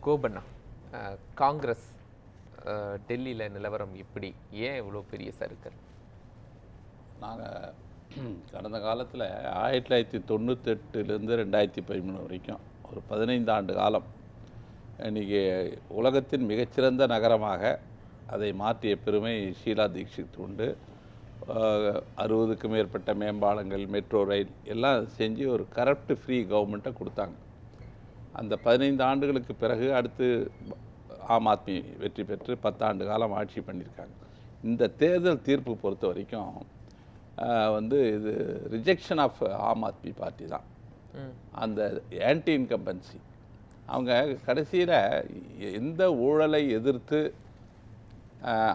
கோபண்ணா, காங்கிரஸ் டெல்லியில் நிலவரம் இப்படி ஏன் இவ்வளோ பெரிய சறுக்கல்? நாங்கள் கடந்த காலத்தில் 1998லேருந்து 2013 வரைக்கும் ஒரு 15 ஆண்டு காலம் இன்றைக்கி உலகத்தின் மிகச்சிறந்த நகரமாக அதை மாற்றிய பெருமை ஷீலா தீக்ஷித் உண்டு. 60க்கும் மேற்பட்ட மேம்பாலங்கள், மெட்ரோ ரயில் எல்லாம் செஞ்சு ஒரு கரப்ட் ஃப்ரீ கவர்மெண்ட்டை கொடுத்தாங்க. அந்த 15 ஆண்டுகளுக்கு பிறகு அடுத்து ஆம் ஆத்மி வெற்றி பெற்று 10 ஆண்டு காலம் ஆட்சி பண்ணியிருக்காங்க. இந்த தேர்தல் தீர்ப்பு பொறுத்த வரைக்கும் இது rejection of Aam Aadmi party தான். அந்த ஆன்டி இன்கம்பன்சி அவங்க கடைசியில் எந்த ஊழலை எதிர்த்து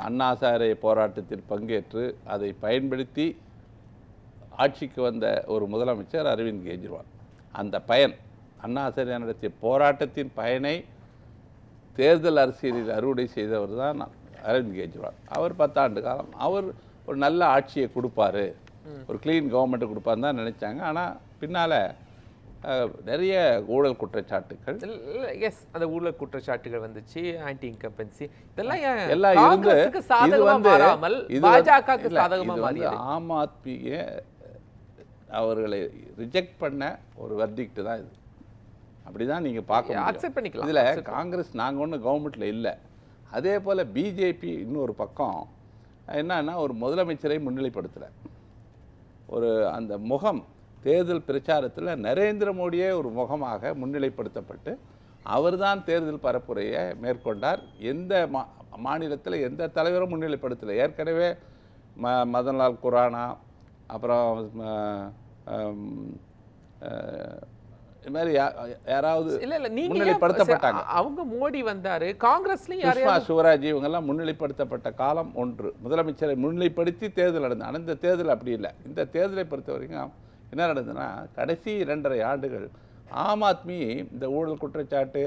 அண்ணா ஹசாரே போராட்டத்தில் பங்கேற்று அதை பயன்படுத்தி ஆட்சிக்கு வந்த ஒரு முதலமைச்சர் அரவிந்த் கெஜ்ரிவால். அந்த பயன் அண்ணா ஹசாரே நடத்திய போராட்டத்தின் பயனை தேர்தல் அரசியலில் அறுவடை செய்தவர் தான் அரவிந்த் கெஜ்ரிவால். அவர் 10 ஆண்டு காலம் அவர் ஒரு நல்ல ஆட்சியை கொடுப்பாரு, ஒரு க்ளீன் கவர்மெண்ட்டை கொடுப்பாருன்னு தான் நினச்சாங்க. ஆனால் பின்னால் நிறைய ஊழல் குற்றச்சாட்டுகள், அந்த ஊழல் குற்றச்சாட்டுகள் வந்துச்சு, ஆன்டி இன்கம்பன்சி இதெல்லாம் இருந்து ஆம் ஆத்மியை அவர்களை ரிஜெக்ட் பண்ண ஒரு வெர்டிக்ட் தான் இது. அப்படி தான் நீங்கள் பார்க்க இதில் காங்கிரஸ் நாங்கள் ஒன்றும் கவர்மெண்ட்டில் இல்லை. அதே போல் பிஜேபி இன்னொரு பக்கம் என்னன்னா ஒரு முதலமைச்சரை முன்னிலைப்படுத்துகிறார். அந்த முகம் தேர்தல் பிரச்சாரத்தில் நரேந்திர மோடியே ஒரு முகமாக முன்னிலைப்படுத்தப்பட்டு அவர்தான் தேர்தல் பரப்புரையை மேற்கொண்டார். எந்த மாநிலத்தில் எந்த தலைவரும் முன்னிலைப்படுத்தலை. ஏற்கனவே மதன்லால் குரானா, அப்புறம் இது மாதிரி யாராவது முன்னிலைப்படுத்தப்பட்டாங்க. அவங்க மோடி வந்தாரு, காங்கிரஸ்லயும் சுஷ்மா சுவராஜ் இவங்கெல்லாம் முன்னிலைப்படுத்தப்பட்ட காலம் ஒன்று. முதலமைச்சரை முன்னிலைப்படுத்தி தேர்தல் நடந்தது. ஆனால் இந்த தேர்தல் அப்படி இல்லை. இந்த தேர்தலை பொறுத்த வரைக்கும் என்ன நடந்ததுன்னா, கடைசி 2.5 ஆண்டுகள் ஆம் ஆத்மி இந்த ஊழல் குற்றச்சாட்டு,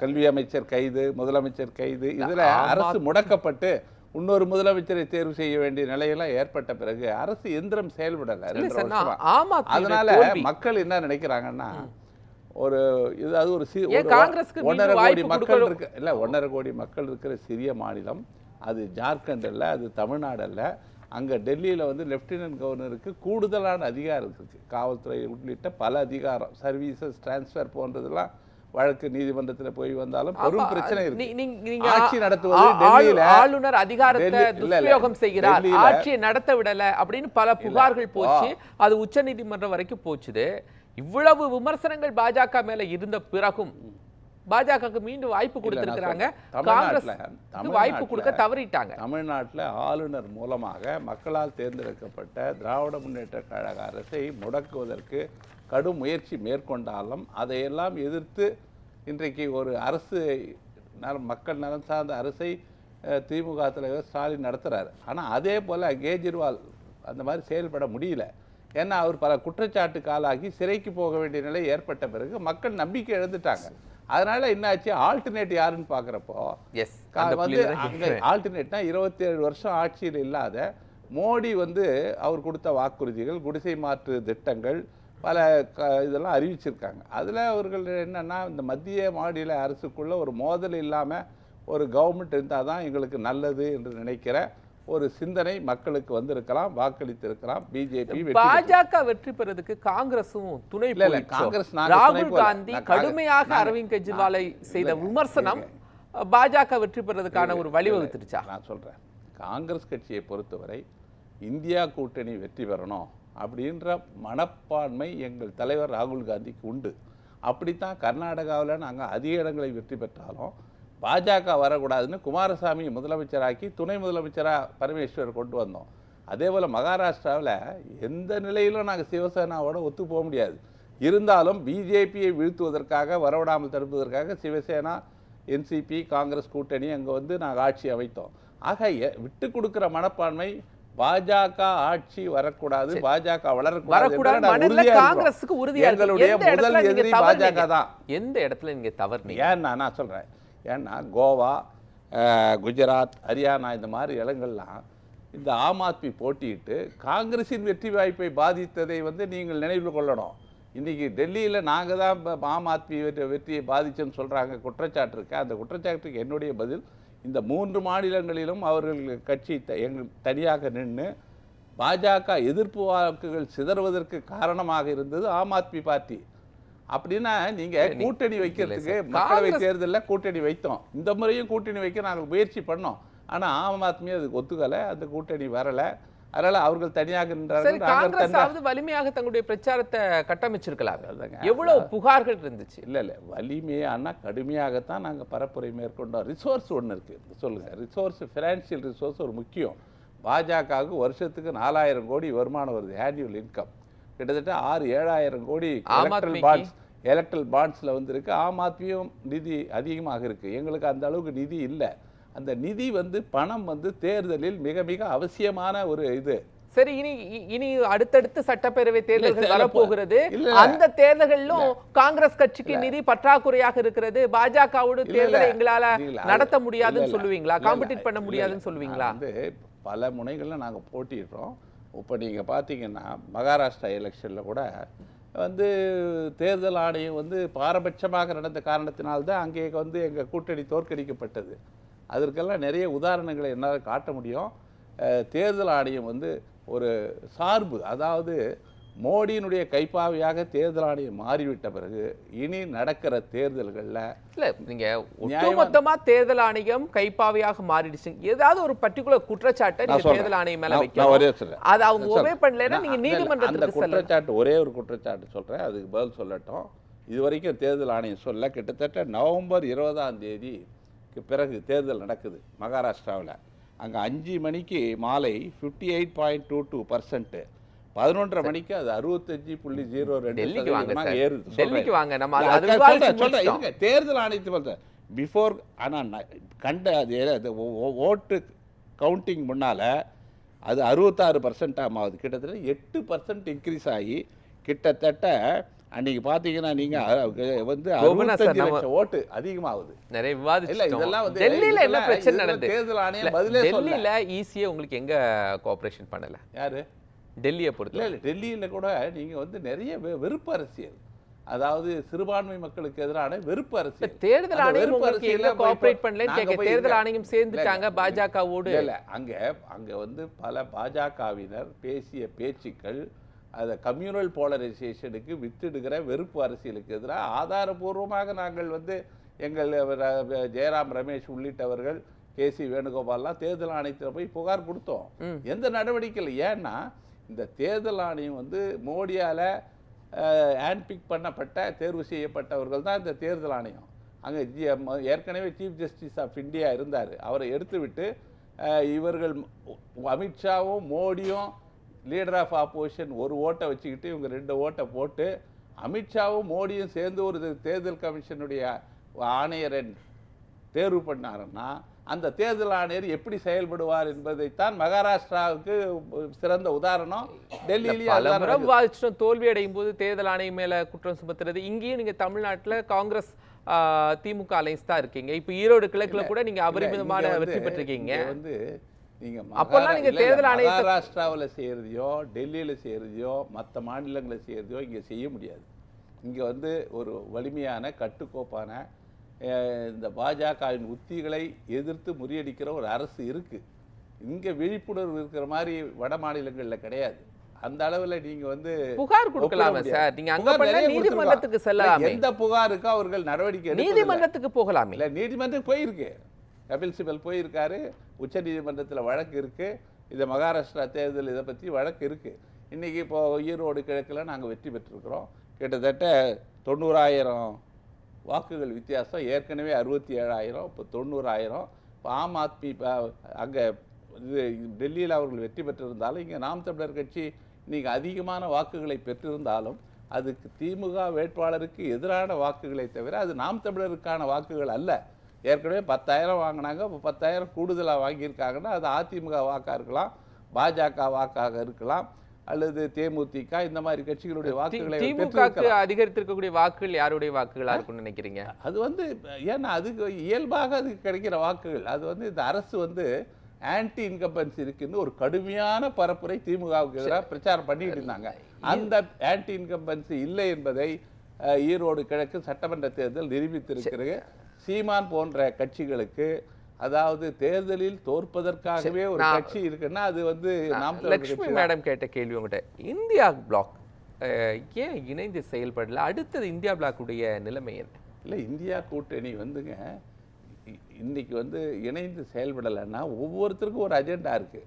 கல்வி அமைச்சர் கைது, முதலமைச்சர் கைது, இதில் அரசு முடக்கப்பட்டு இன்னொரு முதலமைச்சரை தேர்வு செய்ய வேண்டிய நிலையெல்லாம் ஏற்பட்ட பிறகு அரசு எந்திரம் செயல்படலை 2 வருஷமா. அதனால மக்கள் என்ன நினைக்கிறாங்கன்னா, ஒரு 1.5 கோடி மக்கள் இருக்கு இல்லை, 1.5 கோடி மக்கள் இருக்கிற சிறிய மாநிலம் அது. ஜார்க்கண்ட் அல்ல, அது தமிழ்நாடு அல்ல. அங்கே டெல்லியில் லெப்டினன்ட் கவர்னருக்கு கூடுதலான அதிகாரம் இருக்குது. காவல்துறை உள்ளிட்ட பல அதிகாரம், சர்வீசஸ் டிரான்ஸ்ஃபர் போன்றதெல்லாம் வழக்கு நீதிமன்றத்தில் போய் வந்தாலும் பெரும் பிரச்சனை இருக்கு. ஆட்சி நடத்துவது டெல்லியில ஆளுநர் அதிகாரத்தை துஷ்பிரயோகம் செய்கிறார், ஆட்சியை நடத்த விடல அப்படின்னு பல புகார்கள் போச்சு. அது உச்ச நீதிமன்றம் வரைக்கும் போச்சுது. இவ்வளவு விமர்சனங்கள் பாஜக மேல இருந்த பிறகும் பாஜகவுக்கு மீண்டும் வாய்ப்பு கொடுத்திருக்கிறாங்க. காங்கிரஸ் வாய்ப்பு கொடுக்க தவறிட்டாங்க. தமிழ்நாட்டில் ஆளுநர் மூலமாக மக்களால் தேர்ந்தெடுக்கப்பட்ட திராவிட முன்னேற்ற கழக அரசை முடக்குவதற்கு கடும் முயற்சி மேற்கொண்டாலும் அதையெல்லாம் எதிர்த்து இன்றைக்கு ஒரு அரசு மக்கள் நலன் சார்ந்த அரசை திமுக தலைவர் ஸ்டாலின் நடத்துகிறார். ஆனால் அதே போல் கெஜ்ரிவால் அந்த மாதிரி செயல்பட முடியல. ஏன்னா அவர் பல குற்றச்சாட்டுக்கு ஆளாகி சிறைக்கு போக வேண்டிய நிலை ஏற்பட்ட பிறகு மக்கள் நம்பிக்கை இழந்துட்டாங்க. அதனால என்னாச்சு, ஆல்டர்னேட் யாருன்னு பார்க்குறப்போ ஆல்டர்னேட்னா 27 வருஷம் ஆட்சியில் இல்லாத மோடி அவர் கொடுத்த வாக்குறுதிகள், குடிசை மாற்று திட்டங்கள், பல இதெல்லாம் அறிவிச்சிருக்காங்க. அதில் அவர்கள் என்னென்னா, இந்த மத்திய மாநில அரசுக்குள்ளே ஒரு மோதல் இல்லாமல் ஒரு கவர்மெண்ட் இருந்தால் தான் எங்களுக்கு நல்லது என்று நினைக்கிற ஒரு சிந்தனை மக்களுக்கு வந்திருக்கலாம், வாக்களித்திருக்கலாம். பிஜேபி பாஜக வெற்றி பெறதுக்கு காங்கிரஸும் துணை இல்லை. காங்கிரஸ் ராகுல் காந்தி கடுமையாக அரவிந்த் கெஜ்ரிவாலை செய்த விமர்சனம் பாஜக வெற்றி பெறதுக்கான ஒரு வழிவகுத்துருச்சா? நான் சொல்கிறேன், காங்கிரஸ் கட்சியை பொறுத்தவரை இந்தியா கூட்டணி வெற்றி பெறணும் அப்படின்ற மனப்பான்மை எங்கள் தலைவர் ராகுல் காந்திக்கு உண்டு. அப்படித்தான் கர்நாடகாவில் நாங்கள் அதிக இடங்களை வெற்றி பெற்றாலும் பாஜக வரக்கூடாதுன்னு குமாரசாமி முதலமைச்சராக்கி துணை முதலமைச்சராக பரமேஸ்வர் கொண்டு வந்தோம். அதே போல் மகாராஷ்டிராவில் எந்த நிலையிலும் நாங்கள் சிவசேனாவோட ஒத்து போக முடியாது. இருந்தாலும் பிஜேபியை வீழ்த்துவதற்காக, வரவிடாமல் தடுப்பதற்காக சிவசேனா, என்சிபி, காங்கிரஸ் கூட்டணி அங்கே நாங்கள் ஆட்சி அமைத்தோம். ஆக விட்டு கொடுக்குற மனப்பான்மை, பாஜக ஆட்சி வரக்கூடாது, பாஜக வளரக்கூடாது, காங்கிரஸுக்கு உறுதியா எங்களுடைய முதல் எதிரி பாஜக தான். எந்த இடத்துல நீங்க தவறு? ஏன்னா நான் சொல்றேன், ஏன்னா கோவா, குஜராத், ஹரியானா இந்த மாதிரி இடங்கள்லாம் இந்த ஆம் ஆத்மி போட்டியிட்டு காங்கிரஸின் வெற்றி வாய்ப்பை பாதித்ததை நீங்கள் நினைவில் கொள்ளணும். இன்றைக்கி டெல்லியில் நாங்கள் தான் ஆம் ஆத்மி வெற்றியை பாதிச்சோன்னு சொல்கிறாங்க, குற்றச்சாட்டு இருக்கு. அந்த குற்றச்சாட்டுக்கு என்னுடைய பதில், இந்த 3 மாநிலங்களிலும் அவர்கள் கட்சி எங்கள் தனியாக நின்று பாஜக எதிர்ப்பு வாக்குகள் சிதறுவதற்கு காரணமாக இருந்தது ஆம் ஆத்மி பார்ட்டி. அப்படின்னா நீங்கள் கூட்டணி வைக்கிறதுக்கு மக்களவை தேர்தலில் கூட்டணி வைத்தோம், இந்த முறையும் கூட்டணி வைக்க நாங்கள் முயற்சி பண்ணோம். ஆனால் ஆம் ஆத்மி அதுக்கு ஒத்துக்கலை, அந்த கூட்டணி வரலை. அதனால அவர்கள் தனியாக நின்றார்கள். வலிமையாக தங்களுடைய பிரச்சாரத்தை கட்டமைச்சிருக்கலாம். எவ்வளவு புகார்கள் இருந்துச்சு. இல்ல வலிமையானா கடுமையாகத்தான் நாங்கள் பரப்புரை மேற்கொண்டோம். ரிசோர்ஸ் ஒன்று இருக்கு, சொல்லுங்க. ரிசோர்ஸ், ஃபினான்ஷியல் ரிசோர்ஸ் ஒரு முக்கியம். பாஜகவுக்கு வருஷத்துக்கு 4000 கோடி வருமானம் வருது, ஆனுவல் இன்கம். கிட்டத்தட்ட 6-7 கோடி எலக்ட்ரல் பாண்ட்ஸ்ல இருக்கு. ஆம் ஆத்மியும் நிதி அதிகமாக இருக்கு, எங்களுக்கு அந்த அளவுக்கு நிதி இல்லை. அந்த நிதி பணம் தேர்தலில் மிக மிக அவசியமான ஒரு இது. சரி, இனி அடுத்தடுத்து சட்டப்பேரவை தேர்தல்கள் வரப்போகிறது. அந்த தேர்தல்களிலும் காங்கிரஸ் கட்சிக்கு நிதி பற்றாக்குறையாக இருக்கிறது. பாஜகவோடு தேர்தலை எங்களால நடத்த முடியாதுன்னு சொல்லுவீங்களா? காம்படிட் பண்ண முடியாதுன்னு சொல்லுவீங்களா? பல முனைகள்ல நாங்க போட்டிடுறோம். இப்போ நீங்க பாத்தீங்கன்னா மகாராஷ்டிரா எலெக்ஷன்ல கூட தேர்தல் ஆணையம் பாரபட்சமாக நடந்த காரணத்தினால்தான் அங்கே எங்க கூட்டணி தோற்கடிக்கப்பட்டது. அதற்கெல்லாம் நிறைய உதாரணங்களை என்னால் காட்ட முடியும். தேர்தல் ஆணையம் ஒரு சார்பு, அதாவது மோடியினுடைய கைப்பாவையாக தேர்தல் ஆணையம் மாறிவிட்ட பிறகு இனி நடக்கிற தேர்தல்களில் இல்லை, நீங்க ஒட்டுமொத்தமா தேர்தல் ஆணையம் கைப்பாவையாக மாறிடுச்சு, ஏதாவது ஒரு பர்டிகுலர் குற்றச்சாட்டை நீங்க தேர்தல் ஆணையம் மேல வைக்கணும். அது அவங்க ஒபே பண்ணலைன்னா நீங்க நீதிமன்றத்துக்கு செல்லலாம். குற்றச்சாட்டு ஒரே ஒரு குற்றச்சாட்டு சொல்றேன், அதுக்கு பதில் சொல்லட்டும். இதுவரைக்கும் தேர்தல் ஆணையம் சொல்ல கிட்டத்தட்ட நவம்பர் 20ஆம் தேதிக்கு பிறகு தேர்தல் நடக்குது மகாராஷ்டிராவில். அங்கே 5 மணிக்கு மாலை 58.22%, 11:30 மணிக்கு அது 65.02% ஏறுது. தேர்தல் ஆணையத்து பிஃபோர். ஆனால் கண்ட அது ஓட்டு கவுண்டிங் முன்னால் அது 66% ஆகுது. கிட்டத்தட்ட 8% இன்க்ரீஸ் ஆகி கிட்டத்தட்ட அன்னைக்கு பாத்தீங்கன்னா நீங்க 65 லட்சம் ஓட்டு அதிகமாகுது. நிறைய விவாதிச்சோம். இதெல்லாம் டெல்லியில என்ன பிரச்சனை நடந்தது? தேர்தல் ஆணையம் பதிலே சொல்லல. டெல்லியில ஈஸியா உங்களுக்கு எங்க கோஆபரேஷன் பண்ணல? யாரு? டெல்லியை பொறுத்தல. இல்ல, டெல்லியில கூட நீங்க நிறைய வெறுப்பு அரசியல், அதாவது சிறுபான்மை மக்களுக்கு எதிரான வெறுப்பு அரசியல். தேர்தல் ஆணையம் உங்களுக்கு எங்க கோஆபரேட் பண்ணலன்னு கேக்க. தேர்தல் ஆணையம் சேர்ந்துட்டாங்க பாஜகவோடு. இல்ல, அங்க பல பாஜகவினர் பேசிய பேச்சுக்கள் அதை கம்யூனல் போலரைசேஷனுக்கு வித்திடுகிற வெறுப்பு அரசியலுக்கு எதிராக ஆதாரபூர்வமாக நாங்கள் எங்கள் ஜெயராம் ரமேஷ் உள்ளிட்டவர்கள், கேசி வேணுகோபால்லாம் தேர்தல் ஆணையத்தில் போய் புகார் கொடுத்தோம். எந்த நடவடிக்கை இல்லை. ஏன்னா இந்த தேர்தல் ஆணையம் மோடியால் ஹேண்ட்பிக் பண்ணப்பட்ட தேர்வு செய்யப்பட்டவர்கள் தான் இந்த தேர்தல் ஆணையம். அங்கே ஏற்கனவே சீஃப் ஜஸ்டிஸ் ஆஃப் இந்தியா இருந்தார், அவரை எடுத்துவிட்டு இவர்கள் அமித்ஷாவும் மோடியும் லீடர் ஆஃப் ஆப்போசிஷன் ஒரு ஓட்டை வச்சுக்கிட்டு இவங்க 2 ஓட்டை போட்டு அமித்ஷாவும் மோடியும் சேர்ந்து ஒரு தேர்தல் கமிஷனுடைய ஆணையரை தேர்வு பண்ணாருன்னா அந்த தேர்தல் ஆணையர் எப்படி செயல்படுவார் என்பதைத்தான் மகாராஷ்டிராவுக்கு சிறந்த உதாரணம். டெல்லியிலேயே தோல்வி அடையும் போது தேர்தல் ஆணையம் மேல குற்றம் சுமத்துறது. இங்கேயும் நீங்க தமிழ்நாட்டில் காங்கிரஸ் திமுக அலைன்ஸ் தான் இருக்கீங்க. இப்போ ஈரோடு கிழக்குல கூட நீங்க அபரிமிதமான வெற்றி பெற்றிருக்கீங்க. நீங்க மகாராஷ்டிராவில் செய்யறதையோ டெல்லியில் செய்யறதையோ மற்ற மாநிலங்களில் செய்யறதையோ இங்க செய்ய முடியாது. இங்க ஒரு வலிமையான கட்டுக்கோப்பான இந்த பாஜகவின் உத்திகளை எதிர்த்து முறியடிக்கிற ஒரு அரசு இருக்கு. இங்க விழிப்புணர்வு இருக்கிற மாதிரி வட மாநிலங்கள்ல கிடையாது. அந்த அளவுல நீங்க புகார் கொடுக்கலாமே சார். நீங்க அங்க பண்ண நீதிமன்றத்துக்கு செல்லலாம். எந்த புகாருக்கு அவர்கள் நடவடிக்கை நீதிமன்றத்துக்கு போகலாமே. இல்ல, நீதிமன்றத்துக்கு போயிருக்கு. கபில் சிபல் போயிருக்காரு, உச்ச நீதிமன்றத்தில் வழக்கு இருக்கு. இது மகாராஷ்டிரா தேர்தல் இதை பற்றி வழக்கு இருக்கு. இன்னைக்கு இப்போ ஈரோடு கிழக்கில் நாங்கள் வெற்றி பெற்றிருக்கிறோம். கிட்டத்தட்ட 90,000 வாக்குகள் வித்தியாசம். ஏற்கனவே 67,000, இப்போ 90,000. இப்போ ஆம் ஆத்மி அங்கே டெல்லியில் அவர்கள் வெற்றி பெற்றிருந்தாலும் இங்கே நாம் தமிழர் கட்சி இன்னைக்கு அதிகமான வாக்குகளை பெற்றிருந்தாலும் அதுக்கு திமுக வேட்பாளருக்கு எதிரான வாக்குகளை தவிர அது நாம் தமிழருக்கான வாக்குகள் அல்ல. ஏற்கனவே 10,000 வாங்கினாங்க, இப்போ 10,000 கூடுதலாக வாங்கியிருக்காங்கன்னா அது அதிமுக வாக்காக இருக்கலாம், பாஜக வாக்காக இருக்கலாம், அல்லது தேமுதிக இந்த மாதிரி கட்சிகளுடைய வாக்குகளை. திமுகவுக்கு அதிகரித்திருக்கக்கூடிய வாக்குகள் யாருடைய வாக்குகளா இருக்கும்னு நினைக்கிறீங்க? அது ஏன்னா அதுக்கு இயல்பாக அதுக்கு கிடைக்கிற வாக்குகள். அது இந்த அரசு ஆன்டி இன்கம்பன்சி இருக்குன்னு ஒரு கடுமையான பரப்புரை திமுகவுக்கு எதிராக பிரச்சாரம் பண்ணிட்டு இருந்தாங்க. அந்த ஆன்டி இன்கம்பன்சி இல்லை என்பதை ஈரோடு கிழக்கு சட்டமன்ற தேர்தல் நிரூபித்திருக்கிறது. சீமான் போன்ற கட்சிகளுக்கு, அதாவது தேர்தலில் தோற்பதற்காகவே ஒரு கட்சி இருக்குன்னா அது நாம் லட்சுமி மேடம் கேட்ட கேள்வி உங்கள்கிட்ட, இந்தியா பிளாக் ஏன் இணைந்து செயல்படல? அடுத்தது இந்தியா பிளாக்குடைய நிலைமை என்ன? இல்லை, இந்தியா கூட்டணி இன்னைக்கு இணைந்து செயல்படலைன்னா ஒவ்வொருத்தருக்கும் ஒரு அஜெண்டா இருக்கு.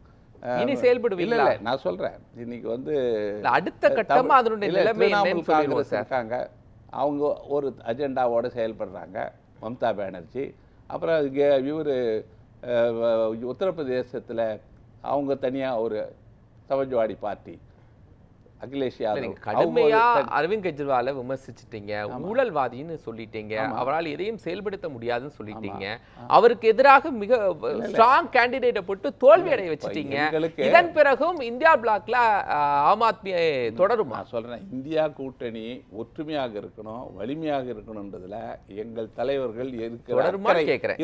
இனி செயல்படுவீங்களா? இல்ல, நான் சொல்றேன், இன்னைக்கு அடுத்த கட்டமா அதனுடைய நிலைமை என்னன்னு காங்கிரஸ் இருக்காங்க, அவங்க ஒரு அஜெண்டாவோட செயல்படுறாங்க. மம்தா பானர்ஜி, அப்புறம் இவர் உத்தரப்பிரதேசத்துல அவங்க தனியா ஒரு சமாஜ்வாடி பார்ட்டி, அகிலேஷ் யாதவ். கடுமையா அரவிந்த் கெஜ்ரிவாலை விமர்சிச்சிட்டீங்க, ஊழல்வாதின்னு சொல்லிட்டீங்க, அவரால் எதையும் செயல்படுத்த முடியாதுன்னு சொல்லிட்டீங்க, அவருக்கு எதிராக மிக ஸ்ட்ராங் கேண்டிடேட்டை போட்டு தோல்வி அடைய வச்சுட்டீங்க. இதன் பிறகும் இந்தியா பிளாக்ல ஆம் ஆத்மி தொடரும். நான் சொல்றேன், இந்தியா கூட்டணி ஒற்றுமையாக இருக்கணும், வலிமையாக இருக்கணும்ன்றதுல எங்கள் தலைவர்கள் தொடருமான்னு கேட்கிறேன்.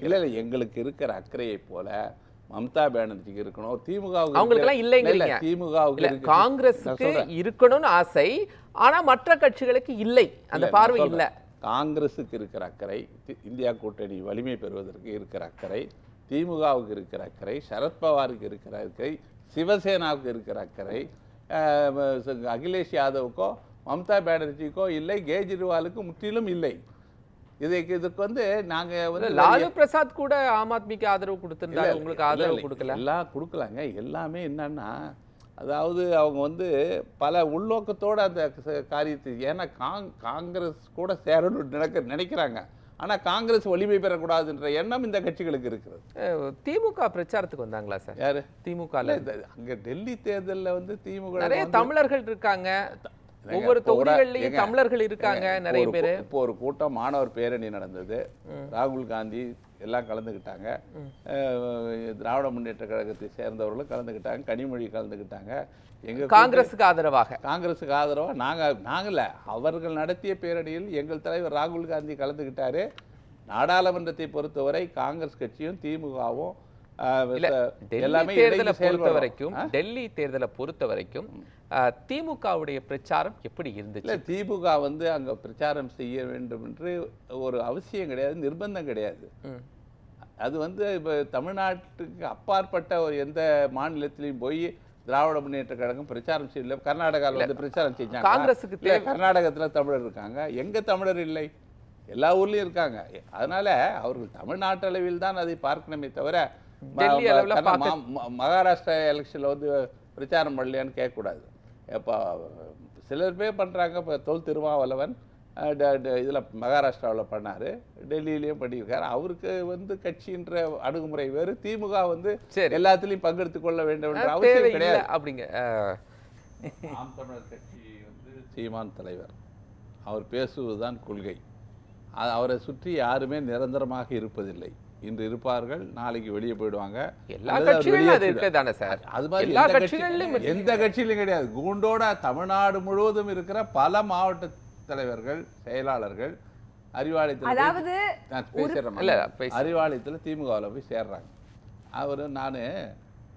இல்ல, எங்களுக்கு இருக்கிற அக்கறையை போல மம்தா பானர்ஜிக்கு இருக்கணும், திமுகவுக்கு அவங்களுக்கெல்லாம் இல்லைங்கிறீங்க. திமுகவுக்கு காங்கிரஸுக்கு இருக்கணும்னு ஆசை, ஆனா மற்ற கட்சிகளுக்கு இல்லை, அந்த பார்வை இல்ல. காங்கிரஸுக்கு இருக்கிற அக்கறை, இந்தியா கூட்டணி வலிமை பெறுவதற்கு இருக்கிற அக்கறை, திமுகவுக்கு இருக்கிற அக்கறை, சரத்பவாருக்கு இருக்கிற அக்கறை, சிவசேனாவுக்கு இருக்கிற அக்கறை, அகிலேஷ் யாதவுக்கோ மம்தா பானர்ஜிக்கோ இல்லை, கெஜ்ரிவாலுக்கு முற்றிலும் இல்லை. இதுக்கு நாங்க லாலு பிரசாத் கூட ஆம் ஆத்மிக்கு ஆதரவு கொடுத்திருந்தாரு, உங்களுக்கு ஆதரவு கொடுக்கல? எல்லாம் கொடுக்கலாங்க. எல்லாமே என்னன்னா, அதாவது அவங்க பல உள்நோக்கத்தோட அந்த காரியத்தை, ஏன்னா காங்கிரஸ் கூட சேரணும்னு நினைக்கிறாங்க, ஆனா காங்கிரஸ் வலிமை பெறக்கூடாதுன்ற எண்ணம் இந்த கட்சிகளுக்கு இருக்கிறது. திமுக பிரச்சாரத்துக்கு வந்தாங்களா சார்? யாரு? திமுக அங்க டெல்லி தேர்தல்ல திமுக நிறைய தமிழர்கள் இருக்காங்க, ஒவ்வொரு தொகுதிகளிலும் தமிழர்கள் இருக்காங்க நிறைய பேர். இப்போ ஒரு கூட்டம் மாணவர் பேரணி நடந்தது, ராகுல் காந்தி எல்லாம் கலந்துக்கிட்டாங்க, திராவிட முன்னேற்ற கழகத்தை சேர்ந்தவர்களும் கலந்துக்கிட்டாங்க, கனிமொழி கலந்துக்கிட்டாங்க. எங்க காங்கிரஸுக்கு ஆதரவா நாங்கள்ல அவர்கள் நடத்திய பேரணியில் எங்கள் தலைவர் ராகுல் காந்தி கலந்துக்கிட்டாரு. நாடாளுமன்றத்தை பொறுத்தவரை காங்கிரஸ் கட்சியும் திமுகவும் டெல்லி தேர்தலை பொறுத்த வரைக்கும் திமுகவுடைய பிரச்சாரம் எப்படி இருந்துச்சு? திமுக அங்க பிரச்சாரம் செய்ய வேண்டும் என்று ஒரு அவசியம் கிடையாது, நிர்பந்தம் கிடையாது. அது இப்ப தமிழ்நாட்டுக்கு அப்பாற்பட்ட ஒரு எந்த மாநிலத்திலையும் போய் திராவிட முன்னேற்ற கழகம் பிரச்சாரம் செய்யல. கர்நாடகாவில் பிரச்சாரம் செஞ்சாங்க. காங்கிரஸுக்கு கர்நாடகத்துல தமிழர் இருக்காங்க, எங்க தமிழர் இல்லை? எல்லா ஊர்லயும் இருக்காங்க. அதனால அவர்கள் தமிழ்நாட்டு அளவில் தான் அதை பார்க்கணுமே தவிர மகாராஷ்டிரா எலெக்ஷன்ல பிரச்சாரம் பண்ணலையான்னு கேட்கக்கூடாது. இப்போ சிலர் பேர் பண்றாங்க. இப்போ தொல் திருமாவளவன் இதுல மகாராஷ்டிராவில் பண்ணாரு, டெல்லியிலையும் பண்ணியிருக்காரு. அவருக்கு கட்சின்ற அணுகுமுறை வேறு, திமுக எல்லாத்திலையும் பங்கெடுத்துக் கொள்ள வேண்டும் என்ற அவசியம் கிடையாது. அப்படிங்க நாம் தமிழர் கட்சி சீமான் தலைவர், அவர் பேசுவதுதான் கொள்கை. அவரை சுற்றி யாருமே நிரந்தரமாக இருப்பதில்லை. இன்று இருப்பார்கள், நாளைக்கு வெளியே போயிடுவாங்க. எல்லா கட்சிகளும் சார், அது மாதிரி எந்த கட்சியிலும் கிடையாது. கூண்டோட தமிழ்நாடு முழுவதும் இருக்கிற பல மாவட்ட தலைவர்கள், செயலாளர்கள் அறிவாலயத்தில் திமுகவில் போய் சேர்றாங்க. நான்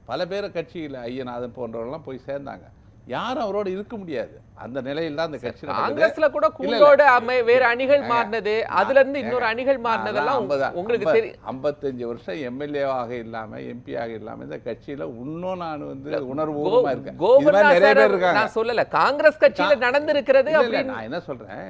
பல பேர் கட்சியில் ஐயநாதன் போன்றவர்கள்லாம் போய் சேர்ந்தாங்க. யாரும் அவரோட இருக்க முடியாது. அந்த நிலையில் தான் அந்த கட்சி. காங்கிரஸ்ல கூட கூண்டோட வேற அணிகள் மாறினது, அதுல இருந்து இன்னொரு அணிகள் மாறினதெல்லாம் உங்களுக்கு தெரியும். 55 வருஷம் எம்எல்ஏவாக இல்லாம எம்பியாக இல்லாம இந்த கட்சியில இன்னும் நான் உணர்வுபூர்வமா இருக்கேன். நிறைய பேர் இருக்காங்க. நான் சொல்லல காங்கிரஸ் கட்சியில நடந்திருக்கிறது. நான் என்ன சொல்றேன்,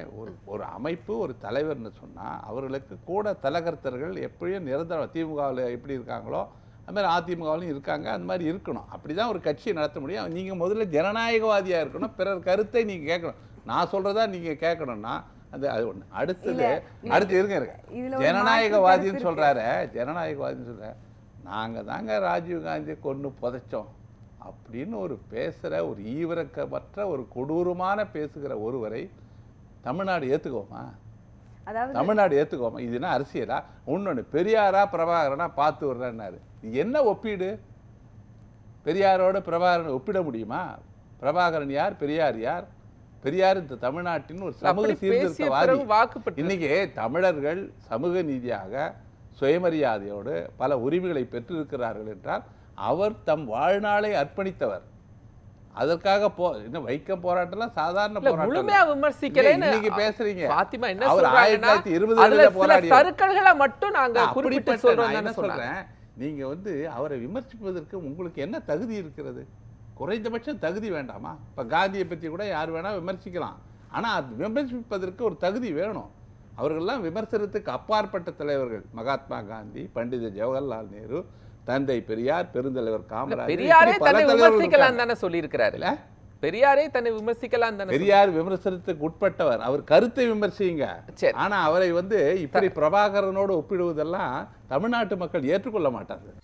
ஒரு அமைப்பு, ஒரு தலைவர்னு சொன்னா அவர்களுக்கு கூட தலகர்த்தர்கள் எப்படியும் நிரந்தரம். திமுகவில் எப்படி இருக்காங்களோ அது மாதிரி அதிமுகவிலும் இருக்காங்க. அந்த மாதிரி இருக்கணும். அப்படிதான் ஒரு கட்சியை நடத்த முடியும். நீங்க முதல்ல ஜனநாயகவாதியா இருக்கணும், பிறர் கருத்தை நீங்க கேட்கணும். நான் சொல்றதா நீங்க கேட்கணும்னா அது ஒண்ணு. அடுத்து இருங்க ஜனநாயகவாதின்னு சொல்றாரு, ஜனநாயகவாதின்னு சொல்ற, நாங்க தாங்க ராஜீவ் காந்தியை கொண்டு புதைச்சோம் அப்படின்னு ஒரு பேசுற, ஒரு ஈவிரக்கமற்ற, ஒரு கொடூரமான பேசுகிற ஒருவரை தமிழ்நாடு ஏத்துக்குவோமா? தமிழ்நாடு ஏத்துக்கோமா? இதுனா அரசியலா? இன்னொன்னு, பெரியாரா பிரபாகரனா பார்த்து வர்றாரு. என்ன ஒப்பீடு? பெரியாரோட பிரபாகரன் ஒப்பிட முடியுமா? பிரபாகரன் யார், பெரியார் யார்? பெரியார் இந்த தமிழ்நாட்டின் ஒரு சமூக சீர்திருத்தவாதி. இன்னைக்கு தமிழர்கள் சமூக நீதியாக சுயமரியாதையோடு பல உரிமைகளை பெற்றிருக்கிறார்கள் என்றால் அவர் தம் வாழ்நாளை அர்ப்பணித்தவர். அதற்காக இன்னும் வைக்கம் போராட்டம்லாம் சாதாரண போராட்டம். முழுமையா விமர்சிக்கலைன்னு நீங்க பேசுறீங்க. பாத்திமா என்ன அவர் சொல்றாங்கன்னா 1920 போராடி சர்க்கிள்களை மட்டும் நாங்க குறிப்பிட்டு சொல்றோம். என்ன சொல்றேன், நீங்க அவரை விமர்சிப்பதற்கு உங்களுக்கு என்ன தகுதி இருக்கிறது? குறைந்தபட்சம் தகுதி வேண்டாமா? இப்ப காந்தியை பற்றி கூட யார் வேணா விமர்சிக்கலாம். ஆனா அது விமர்சிப்பதற்கு ஒரு தகுதி வேணும். அவர்கள்லாம் விமர்சனத்துக்கு அப்பாற்பட்ட தலைவர்கள். மகாத்மா காந்தி, பண்டித ஜவஹர்லால் நேரு, தந்தை பெரியார், பெருந்தலைவர் காமராஜர். பெரியாரே தன்னை விமர்சிக்கலாம் தானே சொல்லி இருக்கிறாரு. பெரியாரே தன்னை விமர்சிக்கலாம் தானே. பெரியார் விமர்சனத்துக்கு உட்பட்டவர். அவர் கருத்தை விமர்சிங்க. ஆனா அவரை இப்படி பிரபாகரனோடு ஒப்பிடுவதெல்லாம் தமிழ்நாட்டு மக்கள் ஏற்றுக்கொள்ள மாட்டார்கள்.